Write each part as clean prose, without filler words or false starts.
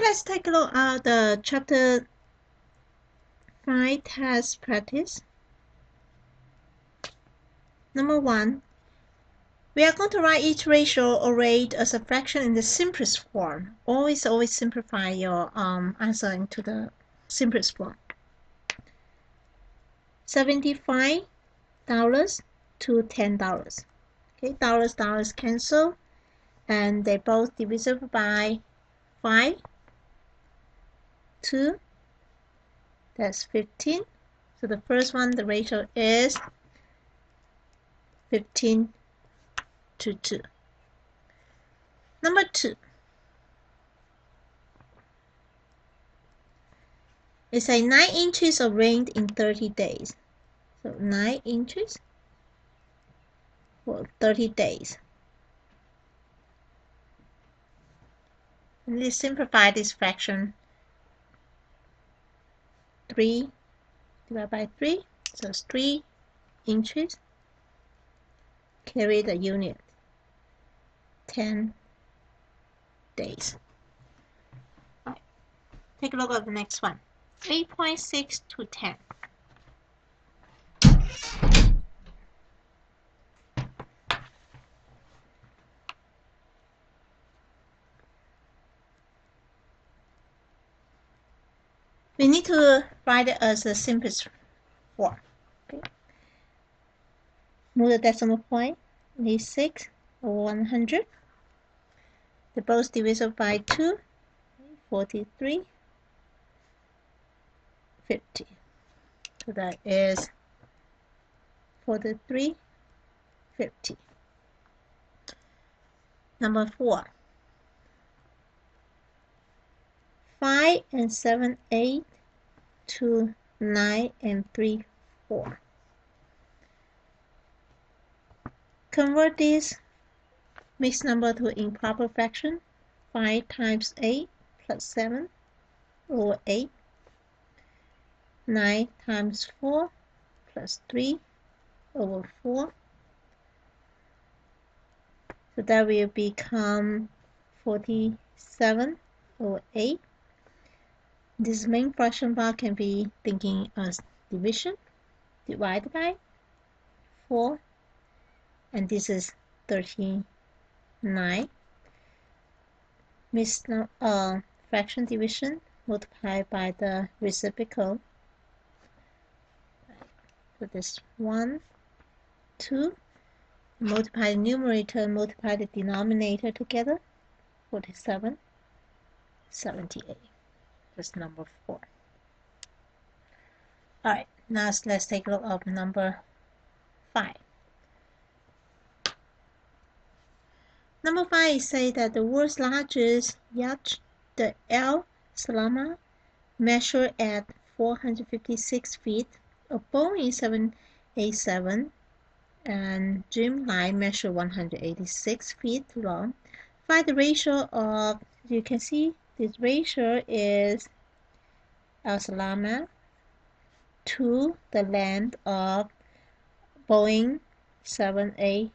let's take a look at the chapter 5 test practice. Number 1. We are going to write each ratio or rate as a fraction in the simplest form. Always simplify your answer into the simplest form. $75 to $10. Okay, dollars cancel, and they both divisible by 5. 2, that's 15. So the first one, the ratio is 15 to 2. Number 2. It's a 9 inches of rain in 30 days. So 9 inches for 30 days. And let's simplify this fraction. 3 divided by 3, so it's 3 inches. Carry the unit. 10 days. All right. Take a look at the next one. 8.6 to 10. We need to write it as the simplest form. Okay. Move the decimal point. 86 over 100. They're both divisible by 2. 43. 50. So that is 43. 50. Number 4. 5 and 7, 8 to 9 and 3, 4. Convert this mixed number to improper fraction. 5 times 8 plus 7 over 8. 9 times 4 plus 3 over 4. So that will become 47 over 8. This main fraction part can be thinking as division. Divided by 4. And this is 39. Mixed fraction division multiplied by the reciprocal. So this 1, 2. Multiply the numerator, multiply the denominator together. 47, 78. That's number 4. Alright, now let's take a look at number 5. Number 5 says that the world's largest yacht, the El Salama, measured at 456 feet. A Boeing 787 and Dreamliner measure 186 feet long. Find the ratio of, you can see this ratio is El Salama to the length of Boeing 787-8.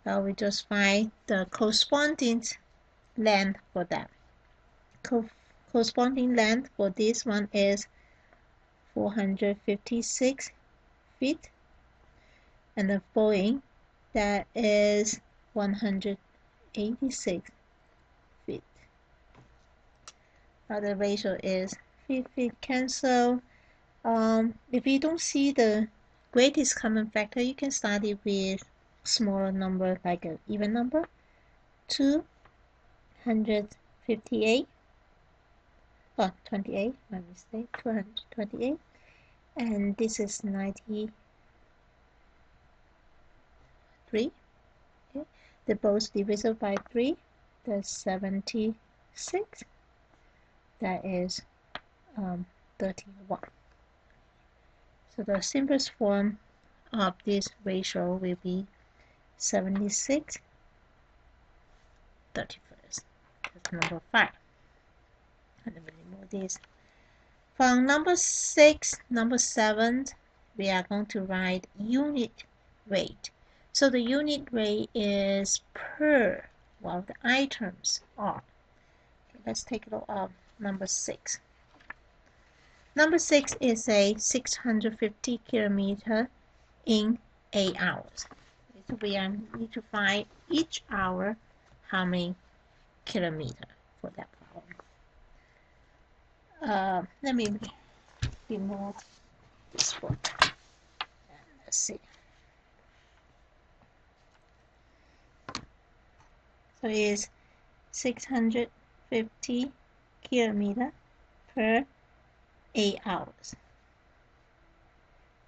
Now we just find the corresponding length for that. Corresponding length for this one is 456 feet, and the Boeing, that is 186 feet. Now the ratio is 50 cancel. If you don't see the greatest common factor, you can start it with smaller number, like an even number. 258. Oh, 28, my mistake, 228. And this is 93. Okay. They're both divisible by 3. That's 76. That is 31. So the simplest form of this ratio will be 76 31st. That's number 5. And then we remove this. From number 6, number 7, we are going to write unit rate. So the unit rate is per Well, the items are. Okay, let's take a look at number 6. Number 6 is a 650 kilometer in 8 hours. So we need to find each hour how many kilometer for that problem. Let me remove this one. Let's see. So it is 650 kilometer per 8 hours.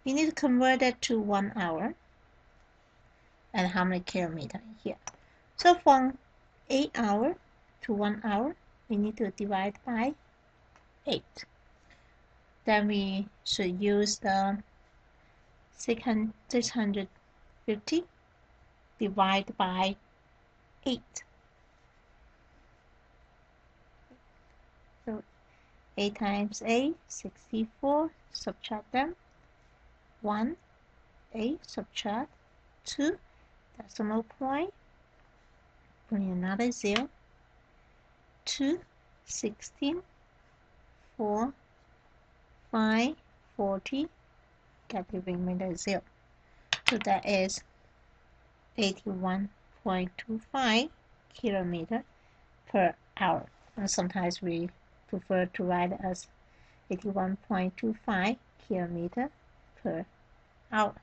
We need to convert that to 1 hour. And how many kilometers here? So from 8 hours to 1 hour, we need to divide by 8. Then we should use the 650 divided by 8. So 8 times 8, 64. Subtract them. 1, 8, subtract 2, decimal point. Bring another 0. 2, 16, 4, 5, 40. Get the remainder 0. So that is 81.25 kilometer per hour. And sometimes we prefer to write it as 81.25 kilometer per hour.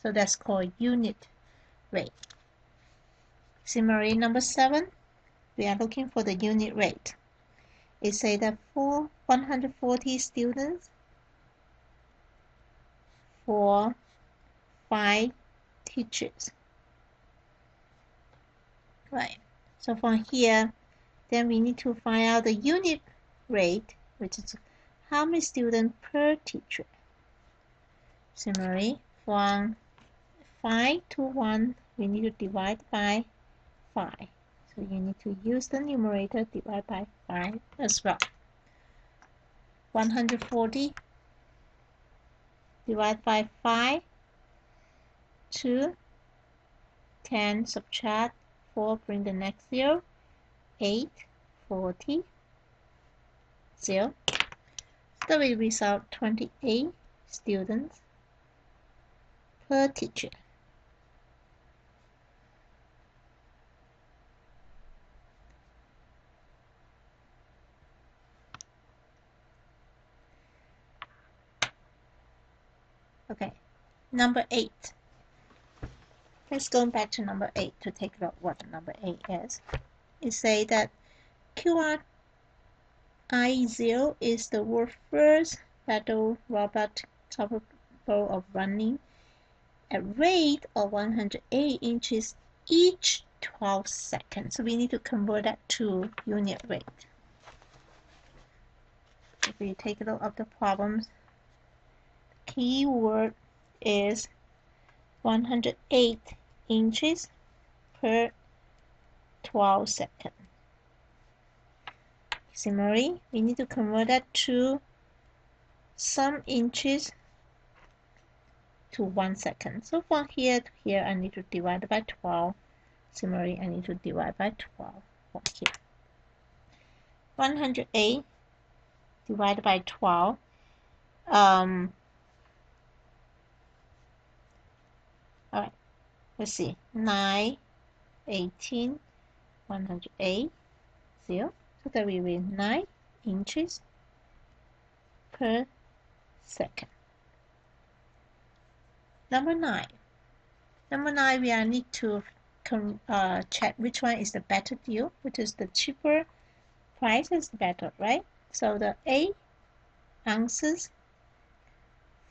So that's called unit rate. Similarly, number 7, we are looking for the unit rate. It says that for 140 students, for 5 teachers. Right. So from here, then we need to find out the unit rate, which is how many students per teacher. Similarly, from 5 to 1, we need to divide by 5. So you need to use the numerator, divide by 5 as well. 140 divide by 5, 2, 10, subtract 4, bring the next 0, 8, 40, 0. So we result 28 students per teacher. Okay, number 8. Let's go back to number 8 to take a look what number 8 is. It says that QRI0 is the world's first battle robot capable of running at rate of 108 inches each 12 seconds. So we need to convert that to unit rate. If we take a look at the problems, the key word is 108 inches per 12 seconds. Similarly, we need to convert that to some inches to 1 second. So from here to here, I need to divide by 12. Similarly, I need to divide by 12 from here. 108 divided by 12. Alright, let's see. 9, 18, 108, 0. So that we will 9 inches per second. Number 9. Number 9, we need to check which one is the better deal, which is the cheaper price is better, right? So the 8 ounces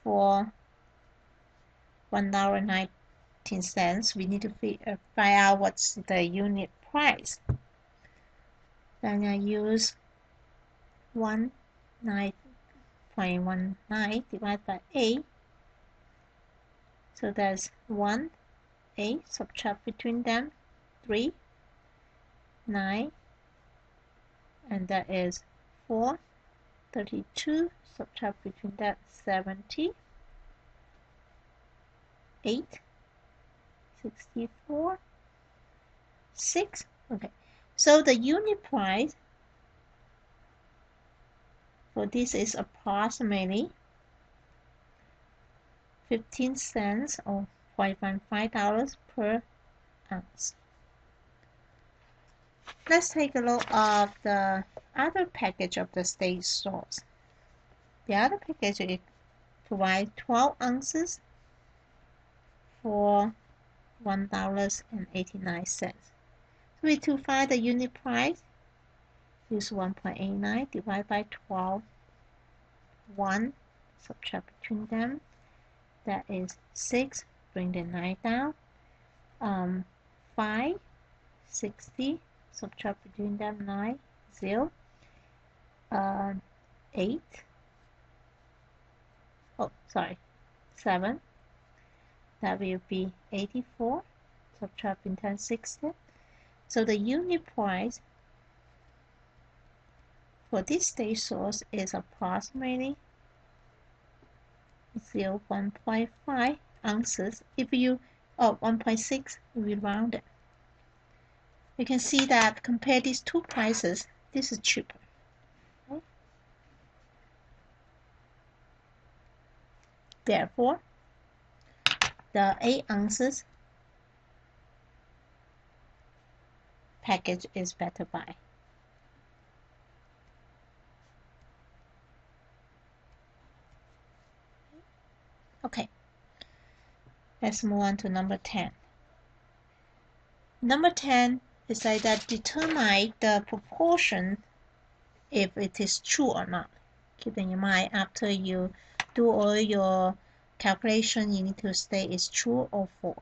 for $1.19. We need to find out what's the unit price. Then I use 19.19 divided by 8. So that's 1, 8, subtract between them, 3, 9, and that is 4, 32, subtract between that, 70, 8, 64, 6. Okay, So the unit price for this is approximately 15 cents or $0.15 per ounce. Let's take a look at the other package of the state source. The other package provides 12 ounces for $1.89. So to find the unit price, use 1.89 divided by 12, 1, subtract between them, that is 6, bring the 9 down, 5, 60, subtract between them 9, 0, 8, 7, that will be 84, subtract between 10, 60. So the unit price for this state source is approximately 1.5 ounces. If you 1.6, we round it. You can see that compare these two prices, this is cheaper. Okay? Therefore, the 8 ounces package is better buy. Okay, let's move on to number 10. Number 10 is like that determine the proportion if it is true or not. Keeping in mind after you do all your calculation, you need to say it's true or false.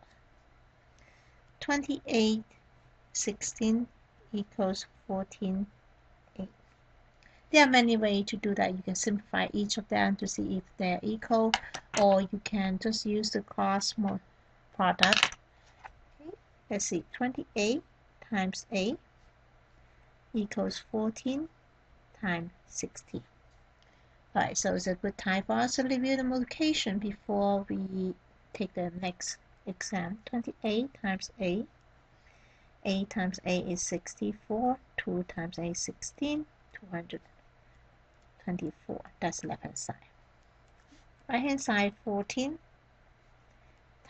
28, 16 equals 14, 8. There are many ways to do that. You can simplify each of them to see if they're equal, or you can just use the cross product. Okay. Let's see, 28 times 8 equals 14 times 16. Alright, so it's a good time for us to review the multiplication before we take the next exam. 28 times 8. 8 times 8 is 64. 2 times 8 is 16. 224. That's left hand side. Right hand side, 14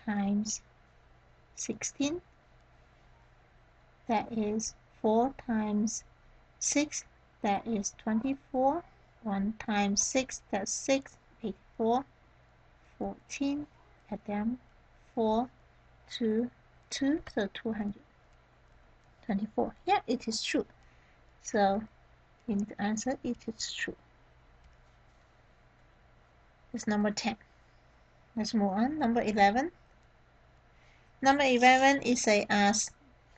times 16. That is 4 times 6. That is 24. 1 times 6, that's 6, 84, 14, add them, 4, 2, 2, so 224. Yeah, it is true. So, in the answer, it is true. That's number 10. Let's move on. Number 11. Number 11 is a ask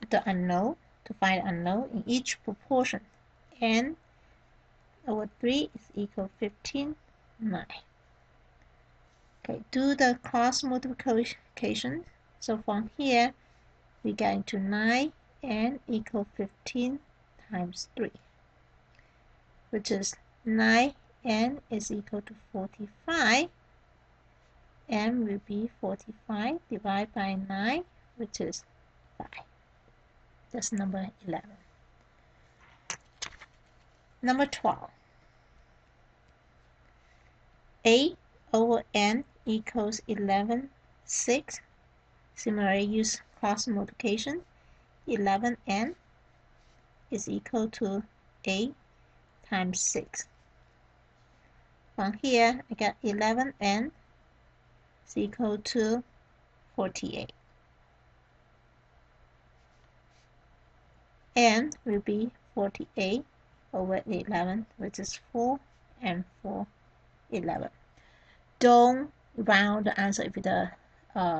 the unknown, to find unknown in each proportion. N over 3 is equal 15, 9. Okay, do the cross multiplication. So from here, we get into 9 and equal 15 times 3, which is 9 n is equal to 45. N will be 45 divided by 9, which is 5. That's number 11. Number 12. 8 over n equals 11, 6. Similarly, use cross multiplication. 11n is equal to 8 times 6. From here, I get 11n is equal to 48. N will be 48 over 11, which is 4, and 4, 11. Don't round the answer if the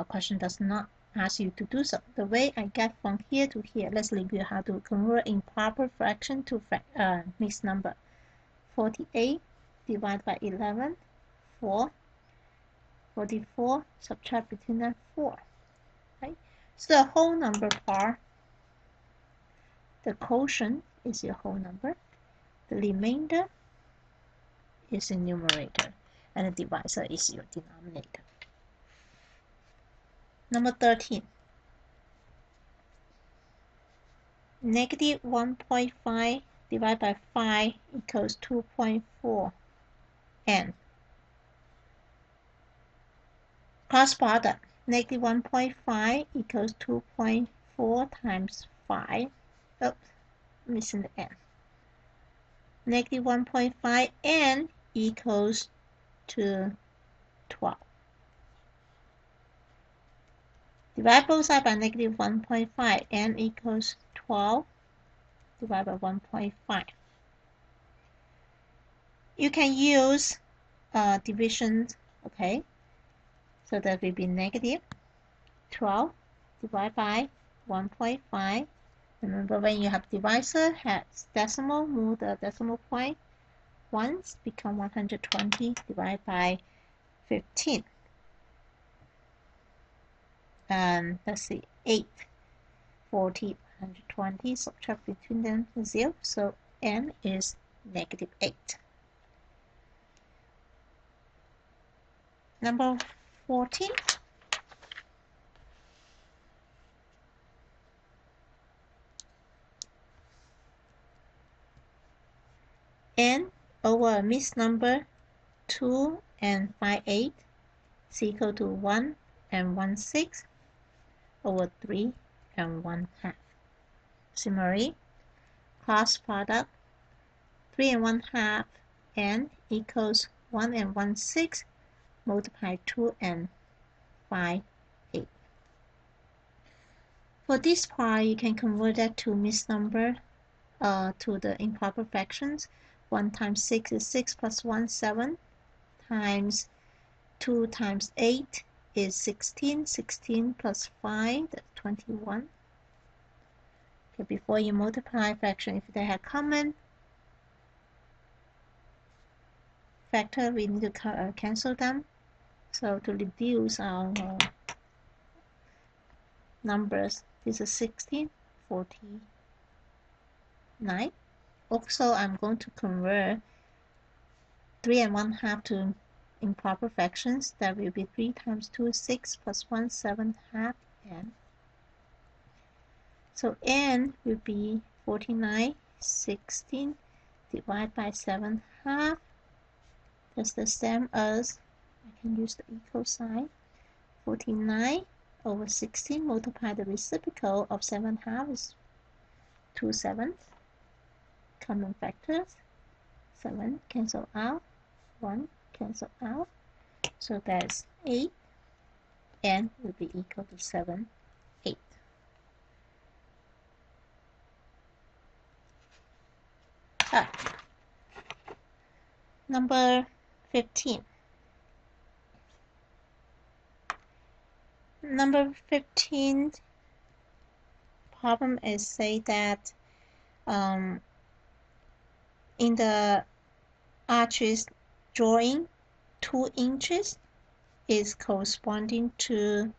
question does not ask you to do so. The way I get from here to here, let's review how to convert improper fraction to mixed number. 48 divided by 11, 4. 44, subtract between them 4. Right? So the whole number part, the quotient is your whole number. The remainder is the numerator, and the divisor is your denominator. Number 13. Negative 1.5 divided by 5 equals 2.4 n. Cross product, negative 1.5 equals 2.4 times 5. Oh, missing the n. Negative 1.5 n equals to 12. Divide both sides by negative 1.5. n equals 12 divided by 1.5. You can use division, okay? So that will be negative 12 divided by 1.5. Remember, when you have divisor, has decimal, move the decimal point once, become 120 divided by 15. And let's see, 8, 40, 120, subtract between them 0, so n is negative 8. Number 14. N over a mixed number 2 and 5/8 is equal to 1 and 1/6 over 3 and 1/2. Similarly, cross product 3 and 1/2 n equals 1 and 1/6 multiply 2 and 5/8. For this part, you can convert that to mixed number to the improper fractions. 1 times 6 is 6 plus 1, 7 times 2 times 8 is 16. 16 plus 5, that's 21. Okay, before you multiply fraction, if they have common factor, we need to cancel them. So to reduce our numbers, this is 16, 49. Also, I'm going to convert 3 and 1/2 to improper fractions. That will be 3 times 2, 6 plus 1, 7/2 n. So n will be 49, 16 divided by 7/2. That's the same as, I can use the equal sign, 49 over 16, multiply the reciprocal of 7/2 is 2 7. Common factors, 7 cancel out, 1 cancel out, so that's 8, n will be equal to 7, 8. Number 15. Number 15 problem is say that in the arches drawing, 2 inches is corresponding to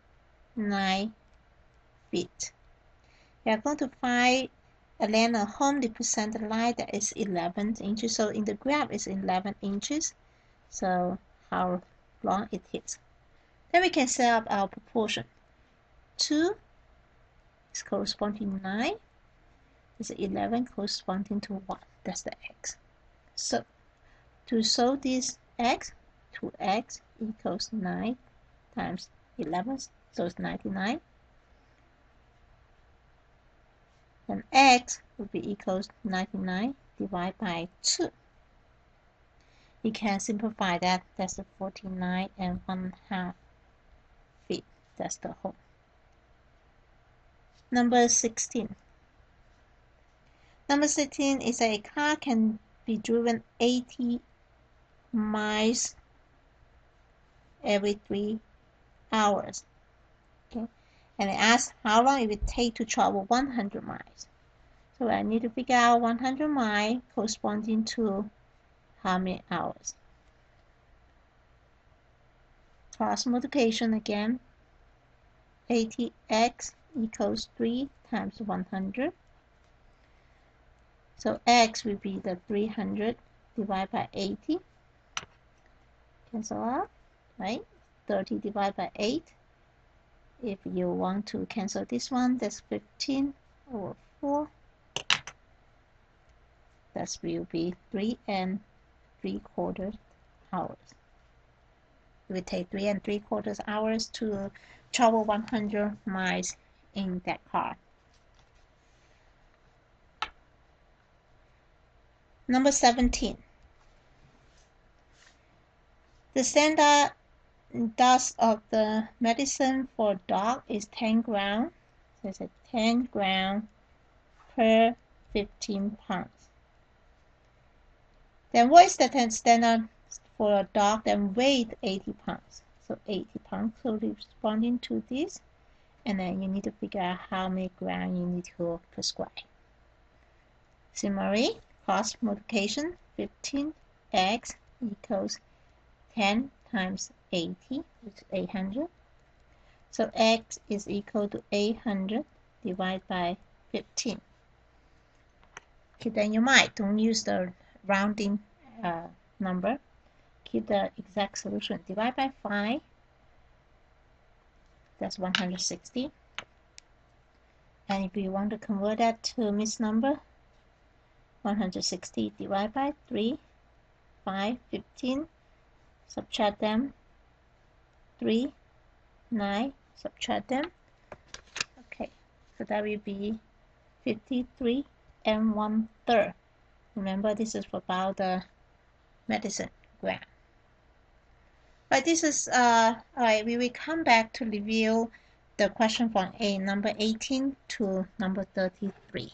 9 feet. We are going to find a length of home represent the line that is 11 inches. So in the graph is 11 inches. So how long it is. Then we can set up our proportion. 2 is corresponding to 9. Is 11 corresponding to 1. That's the x. So to solve this x, 2x equals 9 times 11, so it's 99. Then x will be equals 99 divided by 2. You can simplify that. That's the 49 and 1/2 feet. That's the whole. Number 16. Number 16 is a car can be driven 80 miles every 3 hours. Okay, and it asks how long it would take to travel 100 miles. So I need to figure out 100 miles corresponding to how many hours. Cross multiplication again. 80x equals 3 times 100. So x will be the 300 divided by 80. Cancel out, right? 30 divided by 8. If you want to cancel this one, that's 15 over 4. that will be 3 3/4 hours. It will take 3 3/4 hours to travel 100 miles in that car. Number 17. The standard dose of the medicine for dog is 10 grams. So it's 10 grams per 15 pounds. Then what is the standard for a dog that weighs 80 pounds? So 80 pounds corresponding to this. And then you need to figure out how many grams you need to prescribe. Similarly, cross multiplication, 15x equals 10 times 80, which is 800. So x is equal to 800 divided by 15. Keep that in your mind. Don't use the rounding number. Keep the exact solution. Divide by 5. That's 160. And if you want to convert that to mixed number, 160 divided by 3, 5, 15. Subtract them. 3, 9. Subtract them. Okay, so that will be 53 1/3. Remember, this is about the medicine gram. But this is alright. We will come back to review the question from number 18 to number 33.